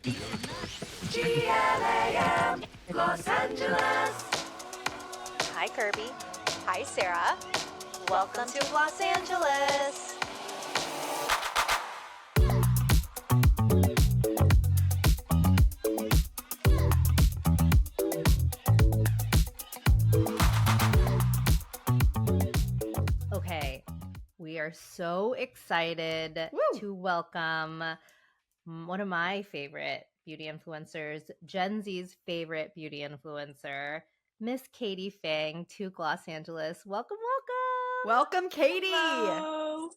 GLAM, Los Angeles. Hi, Kirby. Hi, Sarah. Welcome to Los Angeles. Okay, we are so excited to welcome one of my favorite beauty influencers, Gen Z's favorite beauty influencer, Miss Katie Fang to Los Angeles. Welcome, welcome. Welcome, Katie. Hello.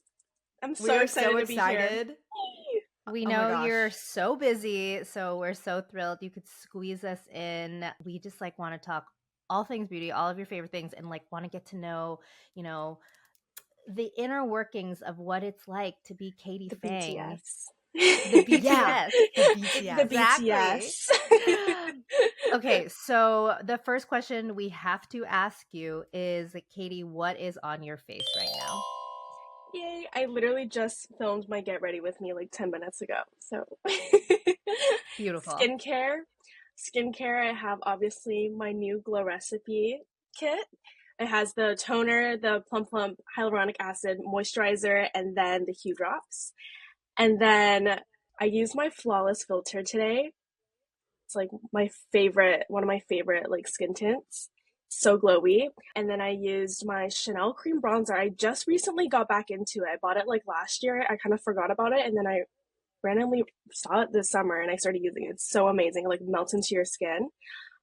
I'm We so are excited so to be here. excited. We Oh my know gosh. you're so busy, so we're so thrilled you could squeeze us in. We just want to talk all things beauty, all of your favorite things, and want to get to know, the inner workings of what it's like to be Katie The Fang. BTS. The BTS. Yeah, the BTS. The BTS. Okay, so the first question we have to ask you is, Katie, what is on your face right now? Yay, I literally just filmed my Get Ready With Me like 10 minutes ago. So Beautiful. Skincare, I have obviously my new Glow Recipe kit. It has the toner, the Plum Plump hyaluronic acid moisturizer, and then the Hue Drops. And then I used my Flawless filter today. It's like one of my favorite like skin tints. So glowy. And then I used my Chanel cream bronzer. I just recently got back into it. I bought it like last year. I kind of forgot about it, and then I randomly saw it this summer and I started using it. It's so amazing. It like melts into your skin.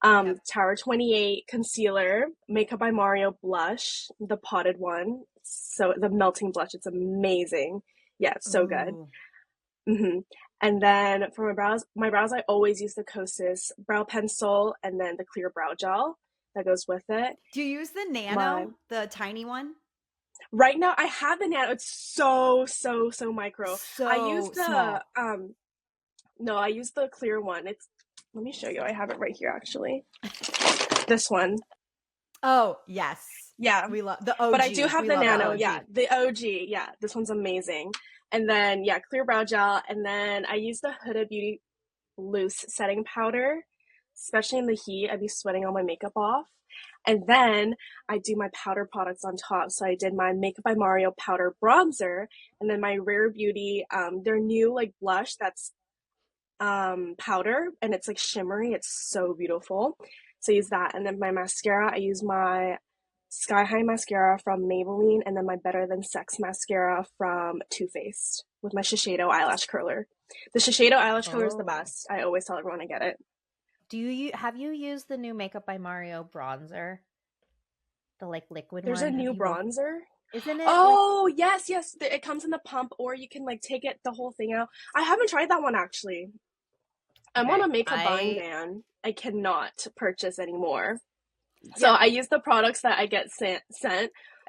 Tower 28 concealer, Makeup by Mario blush, the potted one. So the melting blush, it's amazing. Yeah, it's so good. And then for my brows, I always use the Kosas brow pencil and then the clear brow gel that goes with it. Do you use the Nano, the tiny one? Right now, I have the Nano. It's so micro. So I use the small. No, I use the clear one. Let me show you. I have it right here actually. This one. Oh, yes. Yeah. We love the OG. But I do have the Nano. OG. Yeah, the OG. Yeah, this one's amazing. And then, yeah, clear brow gel. And then I use the Huda Beauty loose setting powder, especially in the heat. I'd be sweating all my makeup off. And then I do my powder products on top. So I did my Makeup by Mario powder bronzer, and then my Rare Beauty, their new like blush that's powder, and it's like shimmery. It's so beautiful. So I use that. And then my mascara, I use my Sky High mascara from Maybelline, and then my Better Than Sex mascara from Too Faced with my Shiseido eyelash curler. The Shiseido eyelash curler is the best. I always tell everyone I get it. Have you used the new Makeup by Mario bronzer? The liquid There's one? a new bronzer? Isn't it? Oh, yes. It comes in the pump, or you can take it the whole thing out. I haven't tried that one actually. I'm on a makeup buying ban. I cannot purchase anymore. So I use the products that I get sent.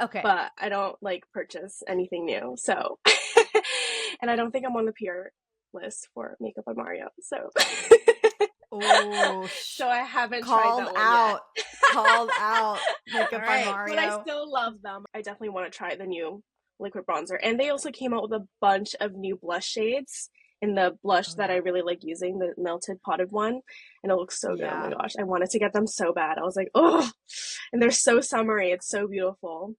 Okay. But I don't purchase anything new. So, and I don't think I'm on the PR list for Makeup by Mario. So, so I haven't tried that one yet. Called out Makeup by Mario. But I still love them. I definitely want to try the new liquid bronzer. And they also came out with a bunch of new blush shades in the blush that I really like using, the melted potted one. And it looks so good. Oh my gosh. I wanted to get them so bad. I was like, oh, and they're so summery. It's so beautiful.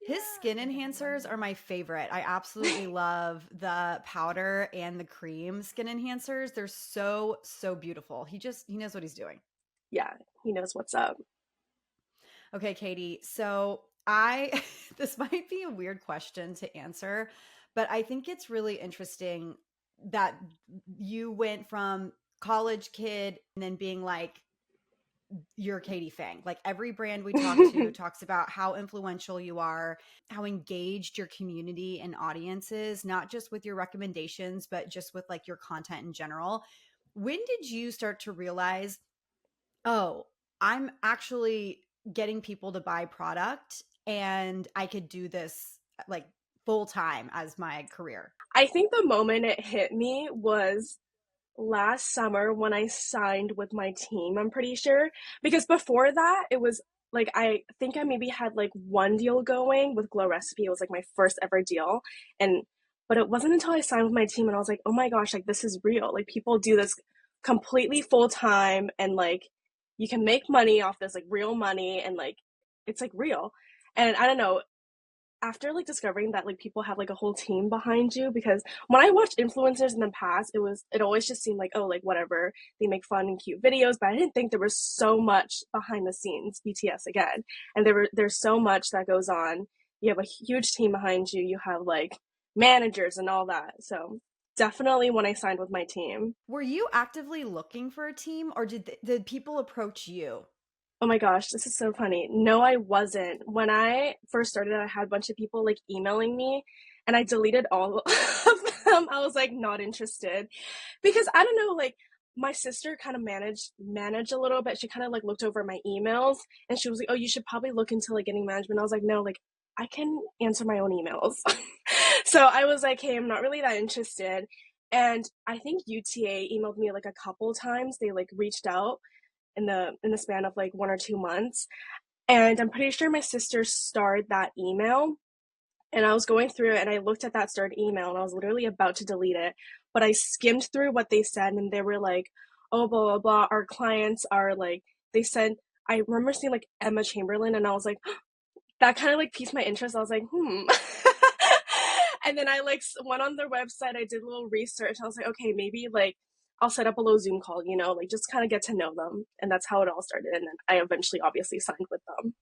His skin enhancers are my favorite. I absolutely love the powder and the cream skin enhancers. They're so beautiful. He knows what he's doing. Yeah, he knows what's up. Okay, Katie. So this might be a weird question to answer, but I think it's really interesting that you went from college kid and then being like, you're Katie Fang. Like every brand we talk to talks about how influential you are, how engaged your community and audience is, not just with your recommendations, but just with your content in general. When did you start to realize, oh, I'm actually getting people to buy product and I could do this full time as my career? I think the moment it hit me was last summer when I signed with my team, I'm pretty sure. Because before that, it was I think I maybe had one deal going with Glow Recipe. It was my first ever deal. But it wasn't until I signed with my team and I was like, oh my gosh, this is real. People do this completely full time, and like you can make money off this, like real money, and like it's like real. And I don't know, after like discovering that like people have like a whole team behind you, because when I watched influencers in the past, it always just seemed like, oh, like whatever, they make fun and cute videos, but I didn't think there was so much behind the scenes. BTS again. And there's so much that goes on. You have a huge team behind you, you have like managers and all that. So definitely when I signed with my team. Were you actively looking for a team, or did people approach you? Oh my gosh, this is so funny. No, I wasn't. When I first started, I had a bunch of people like emailing me, and I deleted all of them. I was like not interested, because I don't know, like my sister kind of managed a little bit. She kind of like looked over my emails, and she was like, "Oh, you should probably look into like getting management." I was like, "No, like I can answer my own emails." So I was like, "Hey, I'm not really that interested." And I think UTA emailed me like a couple times. They like reached out in the span of like 1 or 2 months. And I'm pretty sure my sister starred that email. And I was going through it, and I looked at that starred email, and I was literally about to delete it. But I skimmed through what they said, and they were like, oh, blah, blah, blah. Our clients are like, they said, I remember seeing like Emma Chamberlain, and I was like, that kind of like piqued my interest. I was like, And then I like went on their website. I did a little research. I was like, okay, maybe like I'll set up a little Zoom call, like just kind of get to know them. And that's how it all started. And then I eventually obviously signed with them.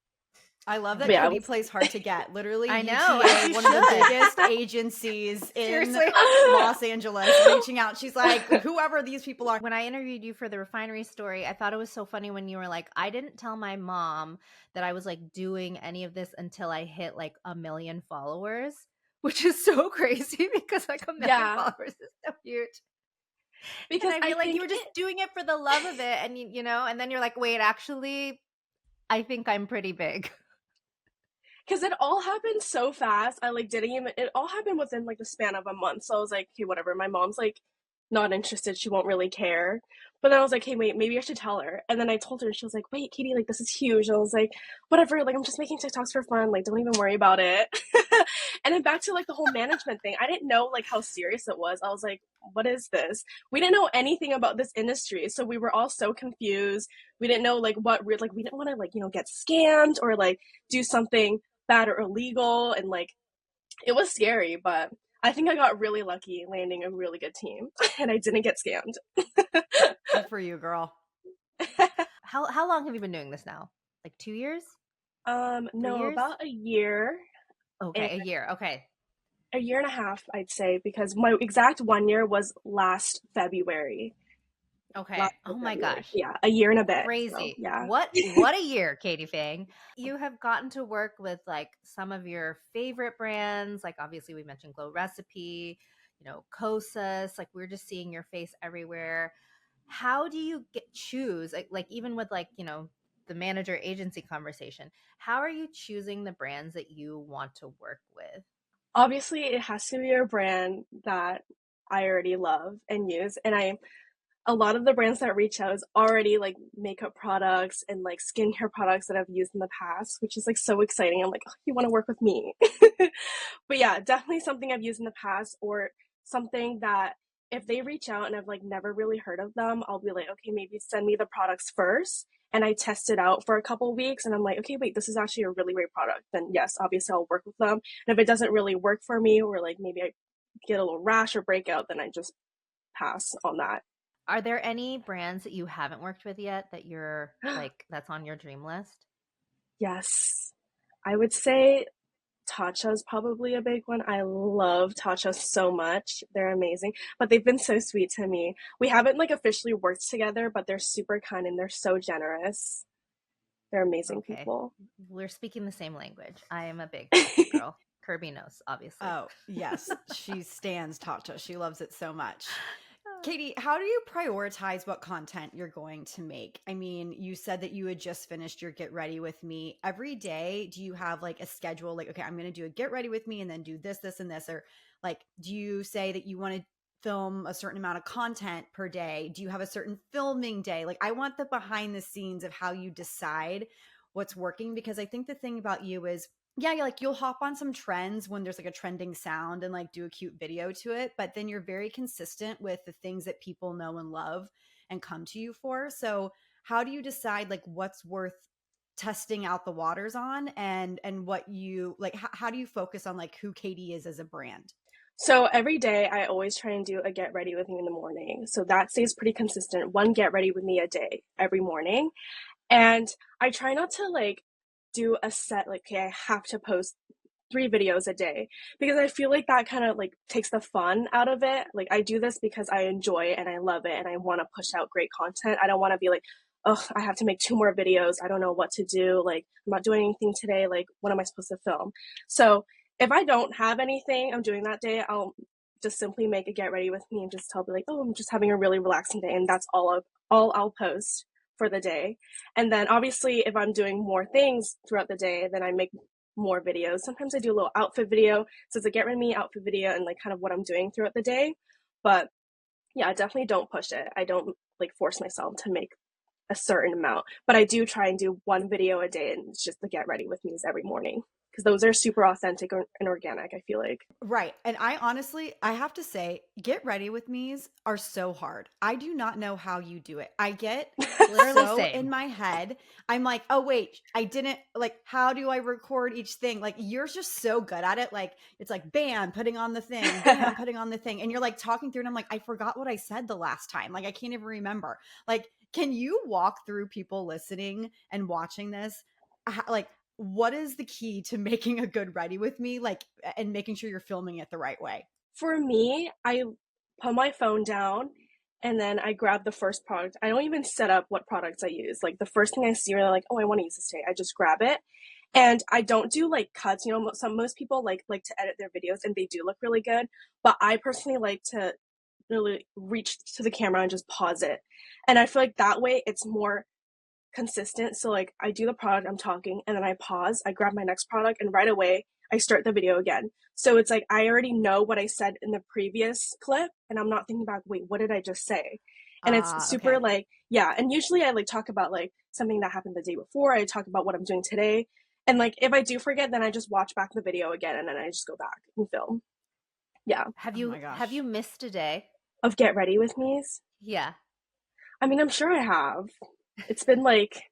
I love But that yeah, Kirby plays hard to get. Literally, I know, UTA, you one of the should. biggest agencies in Seriously. Los Angeles, reaching out. She's like, whoever these people are. When I interviewed you for the refinery story, I thought it was so funny when you were like, I didn't tell my mom that I was like doing any of this until I hit like 1 million followers, which is so crazy because like 1 million yeah, followers is so huge. because And I I feel like think you were just doing it for the love of it. And and then you're like, wait, actually, I think I'm pretty big. because it all happened so fast. I like didn't even, it all happened within like the span of a month. So I was like, okay, whatever. My mom's like not interested. She won't really care. But then I was like, hey, wait, maybe I should tell her. And then I told her, and she was like, wait, Katie, like this is huge. And I was like, whatever, like I'm just making TikToks for fun. Like, don't even worry about it. And then back to like the whole management thing. I didn't know like how serious it was. I was like, what is this? We didn't know anything about this industry. So we were all so confused. We didn't know like like we didn't want to like, get scammed or like do something bad or illegal. And like it was scary, but I think I got really lucky landing a really good team and I didn't get scammed. Good for you, girl. How long have you been doing this now? Like 2 years? 3 No, years? about a year. Okay, a year. Okay. A year and a half, I'd say, because my exact 1 year was last February. Okay. Oh my February. gosh. Yeah, a year and a bit. Crazy. So, yeah. What a year, Katie Fang. You have gotten to work with like some of your favorite brands. Like obviously we mentioned Glow Recipe, Kosas, like we're just seeing your face everywhere. How do you choose like even with like, the manager agency conversation, how are you choosing the brands that you want to work with? Obviously, it has to be a brand that I already love and use. And a lot of the brands that reach out is already like makeup products and like skincare products that I've used in the past, which is like so exciting. I'm like, oh, you want to work with me. But yeah, definitely something I've used in the past, or something that if they reach out and I've like never really heard of them, I'll be like, okay, maybe send me the products first. And I test it out for a couple of weeks and I'm like, okay, wait, this is actually a really great product. Then yes, obviously I'll work with them. And if it doesn't really work for me, or like maybe I get a little rash or breakout, then I just pass on that. Are there any brands that you haven't worked with yet that you're like that's on your dream list? Yes, I would say Tatcha is probably a big one. I love Tatcha so much. They're amazing, but they've been so sweet to me. We haven't like officially worked together, but they're super kind and they're so generous. They're amazing Okay. people. We're speaking the same language. I am a big Tatcha girl. Kirby knows, obviously. Oh, yes. She stands Tatcha. She loves it so much. Katie, how do you prioritize what content you're going to make? I mean, you said that you had just finished your Get Ready With Me. Every day, do you have like a schedule? Like, okay, I'm going to do a Get Ready With Me and then do this, this, and this. Or like, do you say that you want to film a certain amount of content per day? Do you have a certain filming day? Like, I want the behind the scenes of how you decide what's working, because I think the thing about you is yeah, you're like, you'll hop on some trends when there's like a trending sound and like do a cute video to it, but then you're very consistent with the things that people know and love and come to you for. So how do you decide like what's worth testing out the waters on, and what you like, how do you focus on like who Katie is as a brand? So every day I always try and do a get ready with me in the morning. So that stays pretty consistent. One get ready with me a day every morning. And I try not to like do a set like, okay, I have to post 3 videos a day, because I feel like that kind of like takes the fun out of it. Like I do this because I enjoy it and I love it and I want to push out great content. I don't want to be like, oh, I have to make 2 more videos. I don't know what to do. Like I'm not doing anything today. Like what am I supposed to film? So if I don't have anything I'm doing that day, I'll just simply make a get ready with me and just tell me like, oh, I'm just having a really relaxing day, and that's all I'll post for the day. And then obviously if I'm doing more things throughout the day, then I make more videos. Sometimes I do a little outfit video. So it's a get rid of me outfit video and like kind of what I'm doing throughout the day. But yeah, I definitely don't push it. I don't like force myself to make a certain amount, but I do try and do 1 video a day, and it's just the get ready with me's every morning, because those are super authentic and organic, I feel like. Right. And I honestly, I have to say, get ready with me's are so hard. I do not know how you do it. I get Literally so in same. my head. I'm like, oh, wait, I didn't like, how do I record each thing? Like, you're just so good at it. Like, it's like, bam, putting on the thing, bam, putting on the thing. And you're like talking through, and I'm like, I forgot what I said the last time. Like, I can't even remember. Like, can you walk through people listening and watching this? Like, what is the key to making a good ready with me, like, and making sure you're filming it the right way? For me, I put my phone down and then I grab the first product. I don't even set up what products I use. Like the first thing I see, or like, oh, I want to use this today, I just grab it. And I don't do like cuts. You know, most people like to edit their videos and they do look really good. But I personally like to really reach to the camera and just pause it. And I feel like that way it's more consistent. So like I do the product, I'm talking, and then I pause, I grab my next product, and right away I start the video again. So it's like I already know what I said in the previous clip, and I'm not thinking back, wait, what did I just say? And it's super Okay. like, yeah. And usually I like talk about like something that happened the day before. I talk about what I'm doing today. And like if I do forget, then I just watch back the video again and then I just go back and film. Yeah. Have Oh you my have you gosh. missed a day? Of get ready with me's. Yeah. I mean, I'm sure I have. It's been like,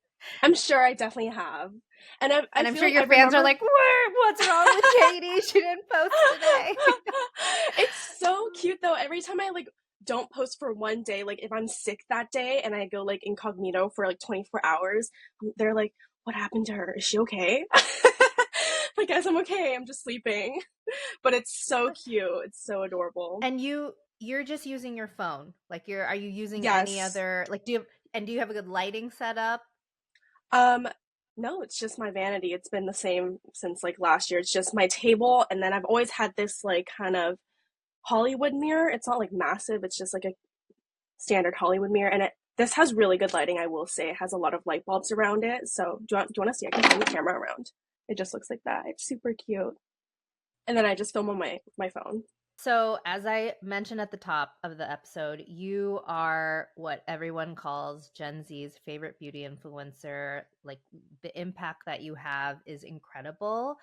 I'm sure I definitely have. And I And I'm feel sure like I your fans are remember. like, What's wrong with Katie? She didn't post today." It's so cute though. Every time I like don't post for one day, like if I'm sick that day and I go like incognito for like 24 hours, they're like, what happened to her? Is she okay? Like, guys, I'm okay. I'm just sleeping. But it's so cute. It's so adorable. And you're just using your phone. Like are you using any Yes. other, like, do you have a good lighting setup? Um, no, it's just my vanity. It's been the same since like last year. It's just my table, and then I've always had this like kind of Hollywood mirror. It's not like massive. It's just like a standard Hollywood mirror, and this has really good lighting. I will say it has a lot of light bulbs around it. So do you want to see? I can turn the camera around. It just looks like that. It's super cute. And then I just film on my phone. So, as I mentioned at the top of the episode, you are what everyone calls Gen Z's favorite beauty influencer. Like, the impact that you have is incredible.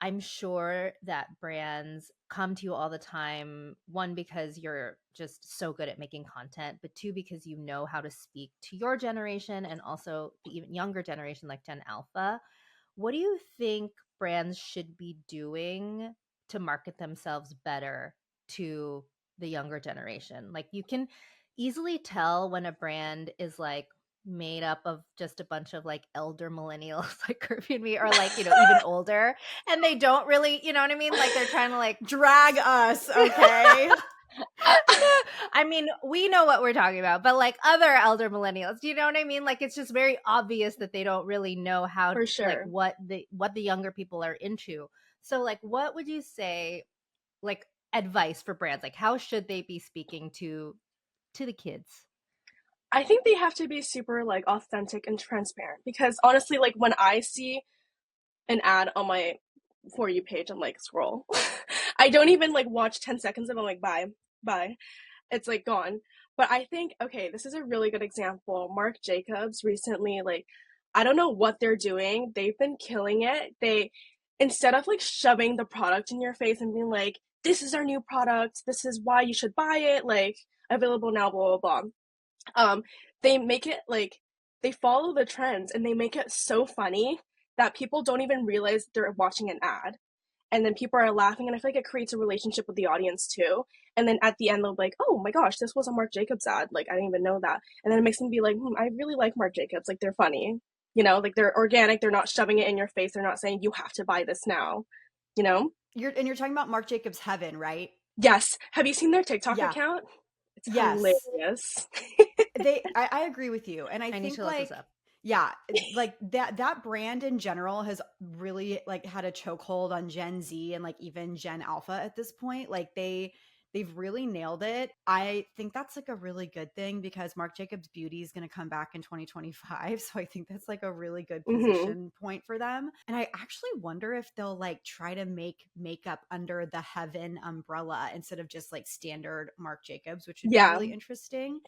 I'm sure that brands come to you all the time, one, because you're just so good at making content, but two, because you know how to speak to your generation and also the even younger generation, like Gen Alpha. What do you think brands should be doing to market themselves better to the younger generation? Like, you can easily tell when a brand is like made up of just a bunch of like elder millennials like Kirby and me, or like, even older, and they don't really, you know what I mean? Like, they're trying to like Drag us, okay? I mean, we know what we're talking about, but like other elder millennials, do you know what I mean? Like, it's just very obvious that they don't really know how, For like, sure. what the younger people are into. So like, what would you say, like, advice for brands? Like, how should they be speaking to the kids? I think they have to be super like authentic and transparent, because honestly, like when I see an ad on my For You page, I'm like, scroll. I don't even like watch 10 seconds of it. I'm like, bye, bye. It's like gone. But I think, okay, this is a really good example. Marc Jacobs recently, like, I don't know what they're doing. They've been killing it. instead of like shoving the product in your face and being like, this is our new product, this is why you should buy it, like available now, blah blah blah. They make it like they follow the trends and they make it so funny that people don't even realize they're watching an ad. And then people are laughing, and I feel like it creates a relationship with the audience too. And then at the end, they'll be like, "Oh my gosh, this was a Marc Jacobs ad! Like I didn't even know that." And then it makes them be like, "I really like Marc Jacobs. Like they're funny, like they're organic. They're not shoving it in your face. They're not saying you have to buy this now, you know." You're talking about Marc Jacobs Heaven, right? Yes. Have you seen their TikTok Yeah. account? It's Yes. hilarious. I agree with you. And I I need think to look this up. yeah, like that brand in general has really like had a chokehold on Gen Z and like even Gen Alpha at this point. Like they've really nailed it. I think that's like a really good thing because Marc Jacobs Beauty is going to come back in 2025. So I think that's like a really good Mm-hmm. position point for them. And I actually wonder if they'll like try to make makeup under the Heaven umbrella instead of just like standard Marc Jacobs, which would be Yeah, really interesting.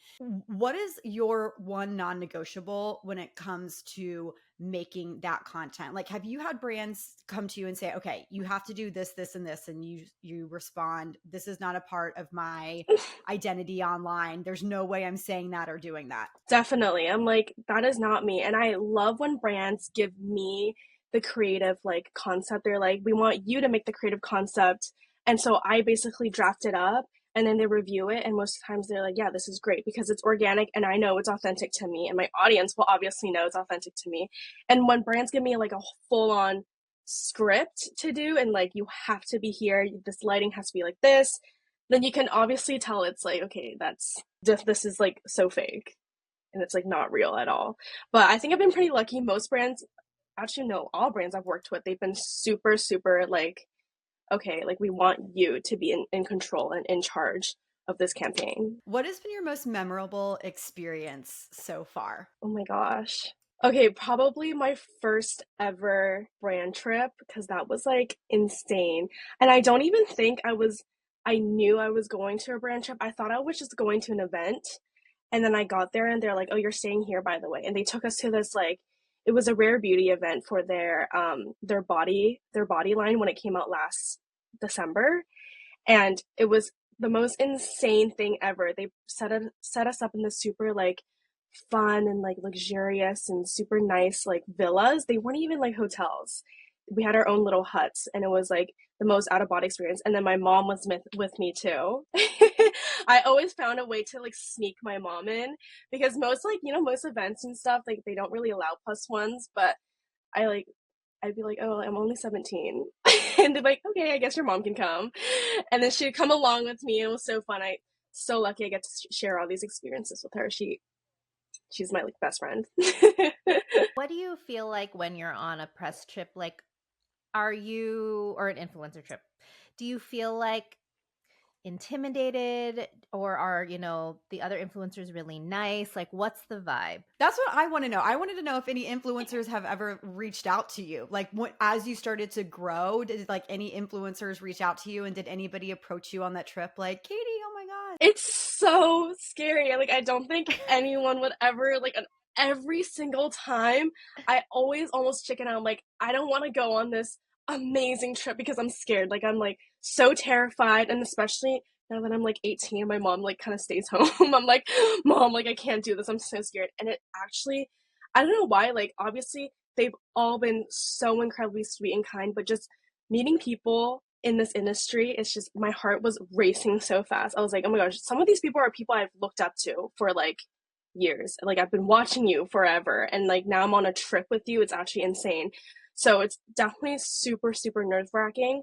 What is your one non-negotiable when it comes to making that content? Like, have you had brands come to you and say, okay, you have to do this, this, and this, and you respond, this is not a part of my identity online. There's no way I'm saying that or doing that. definitely. I'm like, that is not me. And I love when brands give me the creative like concept. They're like, we want you to make the creative concept. And so I basically draft it up and then they review it. And most times they're like, yeah, this is great because it's organic and I know it's authentic to me. And my audience will obviously know it's authentic to me. And when brands give me like a full on script to do and like, you have to be here, this lighting has to be like this, then you can obviously tell it's like, okay, this is like so fake and it's like not real at all. But I think I've been pretty lucky. Most brands, actually, no, all brands I've worked with, they've been super, super like, okay, like we want you to be in control and in charge of this campaign. What has been your most memorable experience so far? Oh my gosh. Okay, probably my first ever brand trip because that was like insane. And I don't even think I knew I was going to a brand trip. I thought I was just going to an event. And then I got there and they're like, "Oh, you're staying here by the way." And they took us to this like it was a rare beauty event for their body line when it came out last December. And it was the most insane thing ever. They set us up in this super like fun and like luxurious and super nice like villas. They weren't even like hotels. We had our own little huts and it was like the most out of body experience. And then my mom was with me too. I always found a way to like sneak my mom in because most like, most events and stuff, like they don't really allow plus ones, but I like I'd be like, "Oh, I'm only 17." And they're like, "Okay, I guess your mom can come." And then she'd come along with me. It was so fun. I so lucky I get to share all these experiences with her. She's my like best friend. What do you feel like when you're on a press trip? Like, are you, or an influencer trip, do you feel like intimidated, or are, the other influencers really nice? Like, what's the vibe? That's what I want to know. I wanted to know if any influencers have ever reached out to you. Like as you started to grow, did like any influencers reach out to you and did anybody approach you on that trip like, "Katie, oh my God." It's so scary. Like I don't think anyone would ever like every single time I always almost chicken out. I'm like, I don't want to go on this amazing trip because I'm scared. Like I'm like so terrified and especially now that I'm like 18, my mom like kind of stays home. I'm like, "Mom, like I can't do this. I'm so scared." And it actually I don't know why, like obviously they've all been so incredibly sweet and kind, but just meeting people in this industry, it's just my heart was racing so fast. I was like, oh my gosh, some of these people are people I've looked up to for like years. Like I've been watching you forever and like now I'm on a trip with you. It's actually insane. So it's definitely super, super nerve-wracking.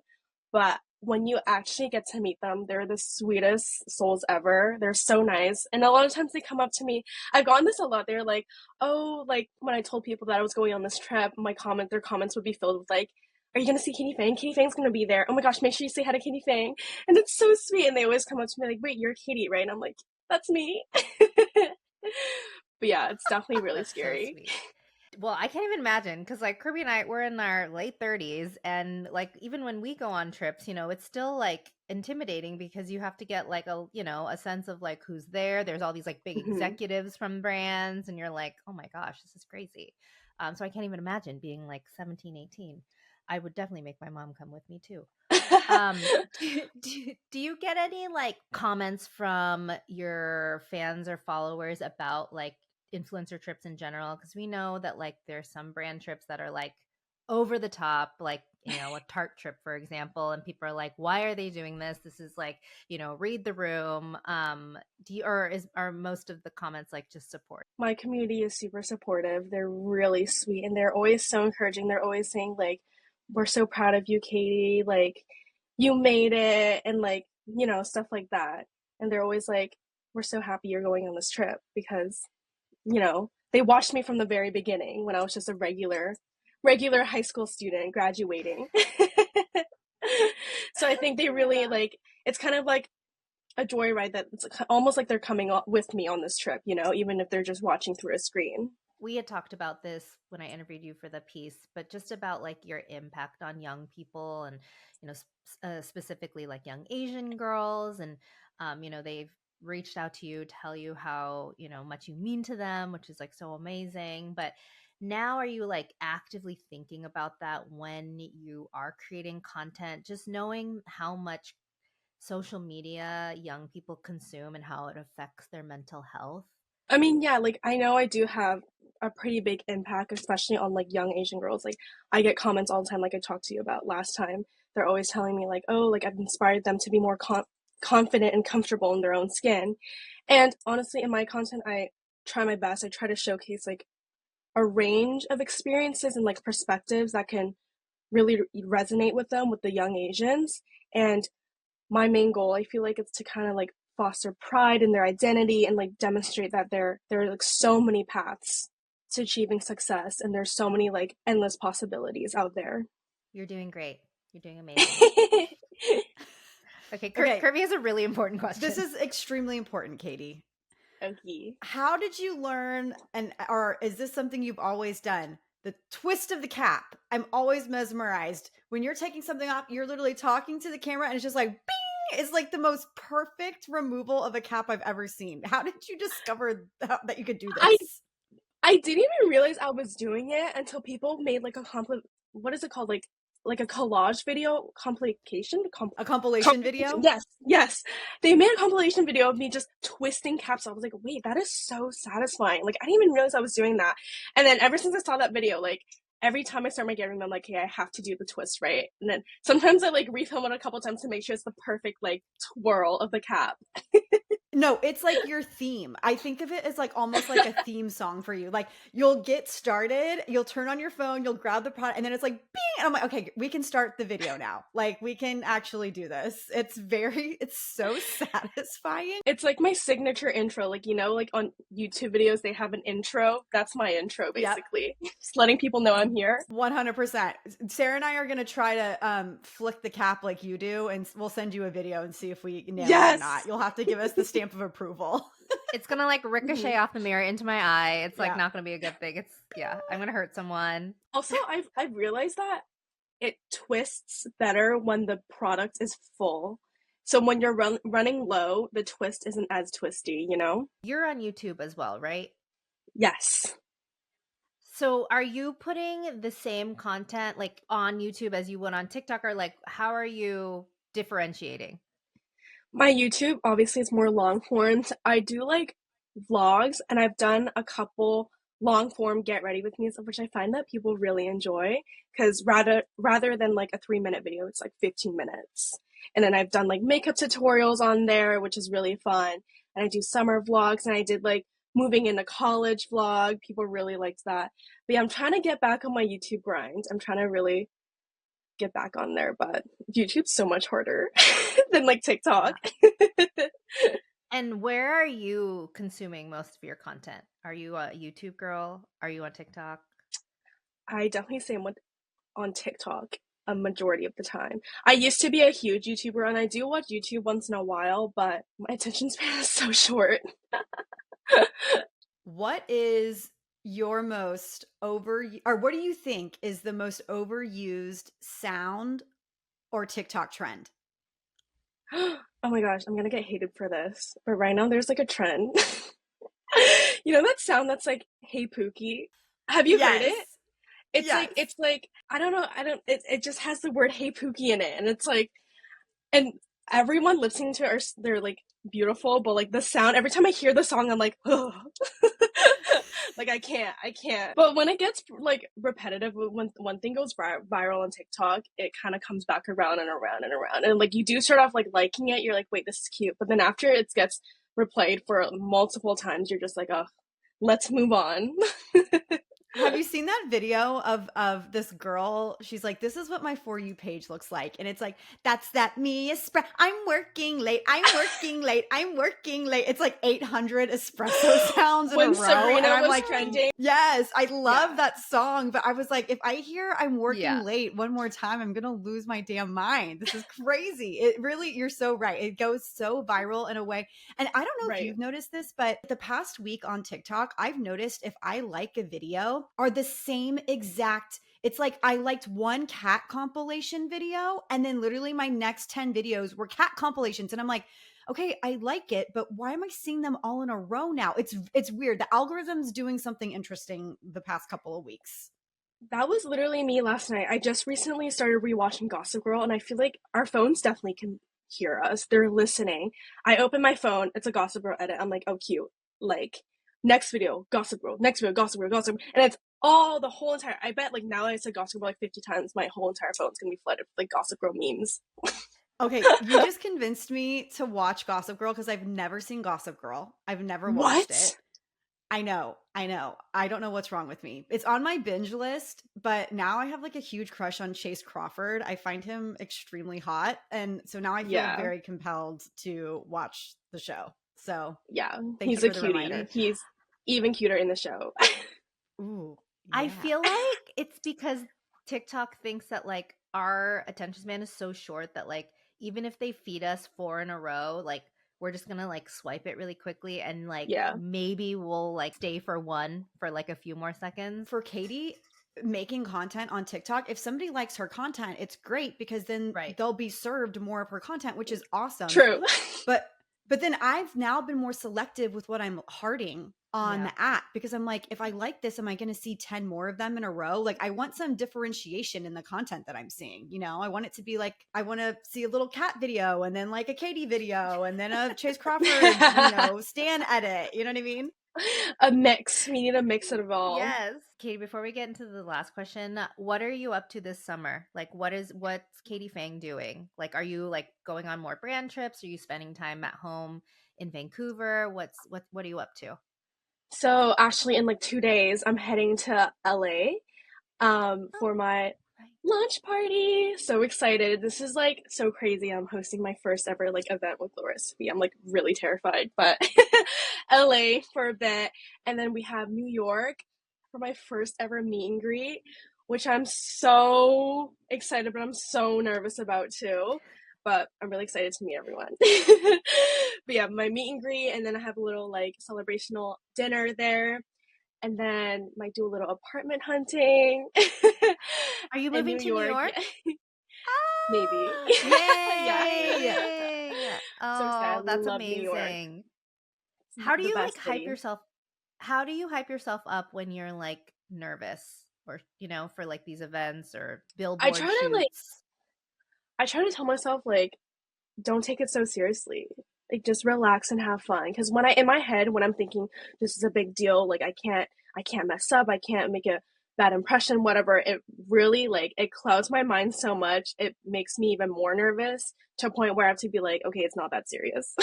But when you actually get to meet them, they're the sweetest souls ever. They're so nice. And a lot of times they come up to me. I've gotten this a lot. They're like, oh, like when I told people that I was going on this trip, their comments would be filled with like, are you gonna see Katie Fang? Katie Fang's gonna be there. Oh my gosh, make sure you say hi to Katie Fang. And it's so sweet. And they always come up to me like, wait, you're Katie, right? And I'm like, that's me. But yeah, it's definitely really That's so scary. sweet. Well, I can't even imagine because like Kirby and I, we're in our late 30s, and like even when we go on trips, it's still like intimidating because you have to get like a sense of like who's there. There's all these like big Mm-hmm. executives from brands, and you're like, oh my gosh, this is crazy. So I can't even imagine being like 17, 18. I would definitely make my mom come with me too. Do you get any like comments from your fans or followers about like influencer trips in general? Because we know that like there's some brand trips that are like over the top, like, you know, a Tarte trip, for example, and people are like, why are they doing this? This is like, you know, read the room. Are most of the comments like just support? My community is super supportive. They're really sweet and they're always so encouraging. They're always saying like, we're so proud of you, Katie. Like, you made it, and like, you know, stuff like that. And they're always like, we're so happy you're going on this trip because, you know, they watched me from the very beginning when I was just a regular high school student graduating. So I think they really like, it's kind of like a joyride that it's almost like they're coming with me on this trip, you know, even if they're just watching through a screen. We had talked about this when I interviewed you for the piece, but just about like your impact on young people and, you know, specifically like young Asian girls. And, you know, they've reached out to you, tell you how, you know, much you mean to them, which is like so amazing. But now are you like actively thinking about that when you are creating content, just knowing how much social media young people consume and how it affects their mental health? I mean, yeah, like I know I do have a pretty big impact, especially on like young Asian girls. Like I get comments all the time, like I talked to you about last time. They're always telling me like, oh, like I've inspired them to be more confident and comfortable in their own skin. And honestly, in my content, I try my best. I try to showcase like a range of experiences and like perspectives that can really resonate with them, with the young Asians. And my main goal, I feel like, it's to kind of like foster pride in their identity and like demonstrate that there are like so many paths to achieving success, and there's so many like endless possibilities out there. You're doing great. You're doing amazing. Okay, Kirby has a really important question. This is extremely important, Katie. Okay. How did you learn, or is this something you've always done? The twist of the cap. I'm always mesmerized. When you're taking something off, you're literally talking to the camera and it's just like, bing! It's like the most perfect removal of a cap I've ever seen. How did you discover that you could do this? I didn't even realize I was doing it until people made like what is it called? Like a collage video, A compilation video? Yes. They made a compilation video of me just twisting caps. I was like, wait, that is so satisfying. Like, I didn't even realize I was doing that. And then ever since I saw that video, like, every time I start my game, I'm like, hey, I have to do the twist right. And then sometimes I like refilm it a couple times to make sure it's the perfect like twirl of the cap. No, it's like your theme. I think of it as like almost like a theme song for you. Like you'll get started, you'll turn on your phone, you'll grab the product, and then it's like, bing! And I'm like, okay, we can start the video now. Like we can actually do this. It's so satisfying. It's like my signature intro. Like, you know, like on YouTube videos, they have an intro. That's my intro, basically. Yep. Just letting people know I'm here. 100%. Sarah and I are going to try to flick the cap like you do, and we'll send you a video and see if we nail it or not. You'll have to give us the stamp of approval. It's gonna like ricochet off the mirror into my eye. It's like not gonna be a good thing. I'm gonna hurt someone. Also, I've realized that it twists better when the product is full. So when you're running low, the twist isn't as twisty, you know? You're on YouTube as well, right? Yes. So are you putting the same content like on YouTube as you would on TikTok, or like how are you differentiating? My YouTube obviously is more long forms. I do like vlogs, and I've done a couple long form get ready with me and stuff, which I find that people really enjoy, because rather than like a 3-minute video, it's like 15 minutes. And then I've done like makeup tutorials on there, which is really fun. And I do summer vlogs, and I did like moving into college vlog. People really liked that. But yeah, I'm trying to get back on my YouTube grind. I'm trying to really get back on there, but YouTube's so much harder than like TikTok. And where are you consuming most of your content? Are you a YouTube girl? Are you on TikTok? I definitely say I'm on TikTok a majority of the time. I used to be a huge YouTuber, and I do watch YouTube once in a while, but my attention span is so short. What is your most or what do you think is the most overused sound or TikTok trend? Oh my gosh, I'm gonna get hated for this, but right now there's like a trend. You know that sound that's like, hey Pookie? Have you heard it? Yes. it's like I don't know, it just has the word "Hey Pookie" in it, and it's like, and everyone listening to it are they're like beautiful, but like the sound every time I hear the song, I'm like, oh. Like I can't. But when it gets like repetitive, when one thing goes viral on TikTok, it kind of comes back around and around and around, and like you do start off like liking it. You're like, wait, this is cute, but then after it gets replayed for multiple times, you're just like, oh, let's move on. Have you seen that video of this girl? She's like, "This is what my For You page looks like," and it's like, "That's that me espresso. I'm working late. I'm working late. I'm working late." It's like 800 espresso sounds in a When row, and Sabrina I'm was like, trending, "Yes, I love yeah, that song." But I was like, if I hear "I'm working Yeah. late" one more time, I'm gonna lose my damn mind. This is crazy. It really, you're so right. It goes so viral in a way, and I don't know if right. you've noticed this, but the past week on TikTok, I've noticed if I like a video, are the same exact. It's like I liked one cat compilation video, and then literally my next 10 videos were cat compilations. And I'm like, okay, I like it, but why am I seeing them all in a row now? It's weird. The algorithm's doing something interesting the past couple of weeks. That was literally me last night. I just recently started rewatching Gossip Girl, and I feel like our phones definitely can hear us. They're listening. I open my phone, it's a Gossip Girl edit. I'm like, oh, cute. Like, next video, Gossip Girl, next video, Gossip Girl, Gossip Girl. And it's all the whole entire. I bet, like, now that I said Gossip Girl like 50 times, my whole entire phone's gonna be flooded with, like, Gossip Girl memes. Okay, you just convinced me to watch Gossip Girl because I've never seen Gossip Girl. I've never watched it. What? I know. I know. I don't know what's wrong with me. It's on my binge list, but now I have like a huge crush on Chase Crawford. I find him extremely hot. And so now I feel Yeah. very compelled to watch the show. So Yeah. thank you He's a for the cutie. reminder. He's even cuter in the show. Ooh, I yeah. feel like it's because TikTok thinks that like our attention span is so short that like even if they feed us four in a row, like we're just gonna like swipe it really quickly and like Yeah. maybe we'll like stay for one for like a few more seconds. For Katie, making content on TikTok, if somebody likes her content, it's great because then Right. they'll be served more of her content, which is awesome. True. But then I've now been more selective with what I'm hearting on the app because I'm like, if I like this, am I going to see 10 more of them in a row? Like, I want some differentiation in the content that I'm seeing. You know, I want it to be like, I want to see a little cat video and then like a Katie video and then a Chase Crawford, Stan edit. You know what I mean? A mix. We need a mix of all. Yes. Katie, before we get into the last question, what are you up to this summer? Like what's Katie Fang doing? Like are you like going on more brand trips? Are you spending time at home in Vancouver? What are you up to? So actually in like 2 days, I'm heading to LA for my launch party. So excited. This is like so crazy. I'm hosting my first ever like event with the recipe. I'm like really terrified, but LA for a bit. And then we have New York for my first ever meet and greet, which I'm so excited, but I'm so nervous about too. But I'm really excited to meet everyone. But yeah, my meet and greet, and then I have a little like celebrational dinner there, and then might do a little apartment hunting. Are you in moving to New York? Yeah. Maybe. Yeah. Yay! So excited. Oh, that's Love New York. amazing. How do The you like best hype city. yourself? How do you hype yourself up when you're like nervous or for like these events or billboard shoots? I try to tell myself like don't take it so seriously. Like just relax and have fun. Because when I in my head when I'm thinking this is a big deal, like I can't mess up, I can't make a bad impression, whatever. It really like it clouds my mind so much. It makes me even more nervous to a point where I have to be like, okay, it's not that serious.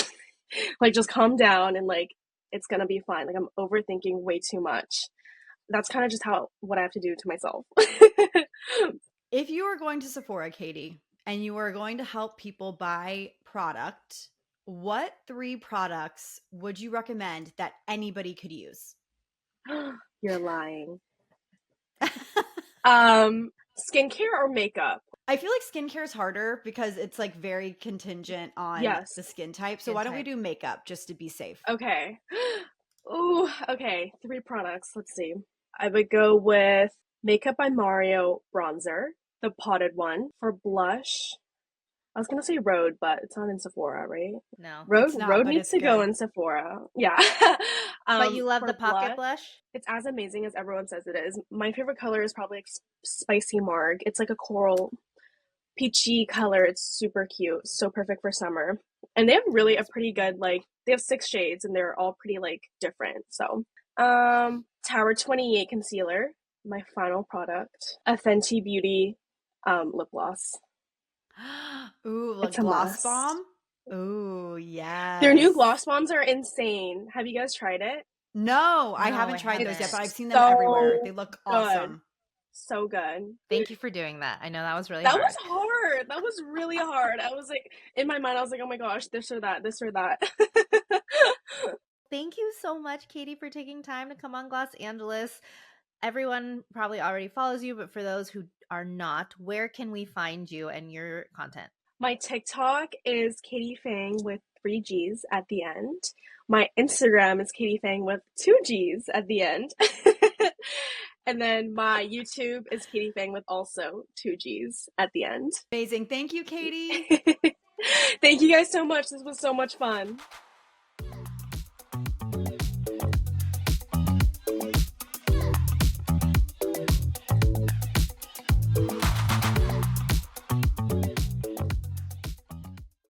Like just calm down and like it's gonna be fine. Like I'm overthinking way too much. That's kind of just how what I have to do to myself. If you are going to Sephora, Katie, and you are going to help people buy product, what 3 products would you recommend that anybody could use? You're lying. Skincare or makeup? I feel like skincare is harder because it's like very contingent on Yes. the skin type. So why don't we do makeup just to be safe? Okay. Ooh, okay. 3 products. Let's see. I would go with Makeup by Mario bronzer, the potted one. For blush, I was gonna say Rhode, but it's not in Sephora, right? No. Rhode It's not, Rhode but needs it's to go good. in Sephora. Yeah. But you love For the pocket blush, blush? it's as amazing as everyone says it is. My favorite color is probably like spicy marg. It's like a coral peachy color. It's super cute. So perfect for summer. And they have really a pretty good like they have 6 shades and they're all pretty like different. So, Tower 28 concealer, my final product. A Fenty Beauty lip gloss. Ooh, It's like a gloss must. bomb. Ooh, Their new yes. gloss bombs are insane. Have you guys tried it? No, I No, haven't I tried those yet, but haven't. I've seen them everywhere. They So look good. awesome. So good. Thank you for doing that. I know that was really That was hard. hard. That was really hard. I was like, in my mind, I was like, oh my gosh, this or that, this or that. Thank you so much, Katie, for taking time to come on Los Angeles. Everyone probably already follows you, but for those who are not, where can we find you and your content? My TikTok is Katie Fang with 3 G's at the end. My Instagram is Katie Fang with 2 G's at the end. And then my YouTube is Katie Fang with also 2 G's at the end. Amazing. Thank you, Katie. Thank you guys so much. This was so much fun.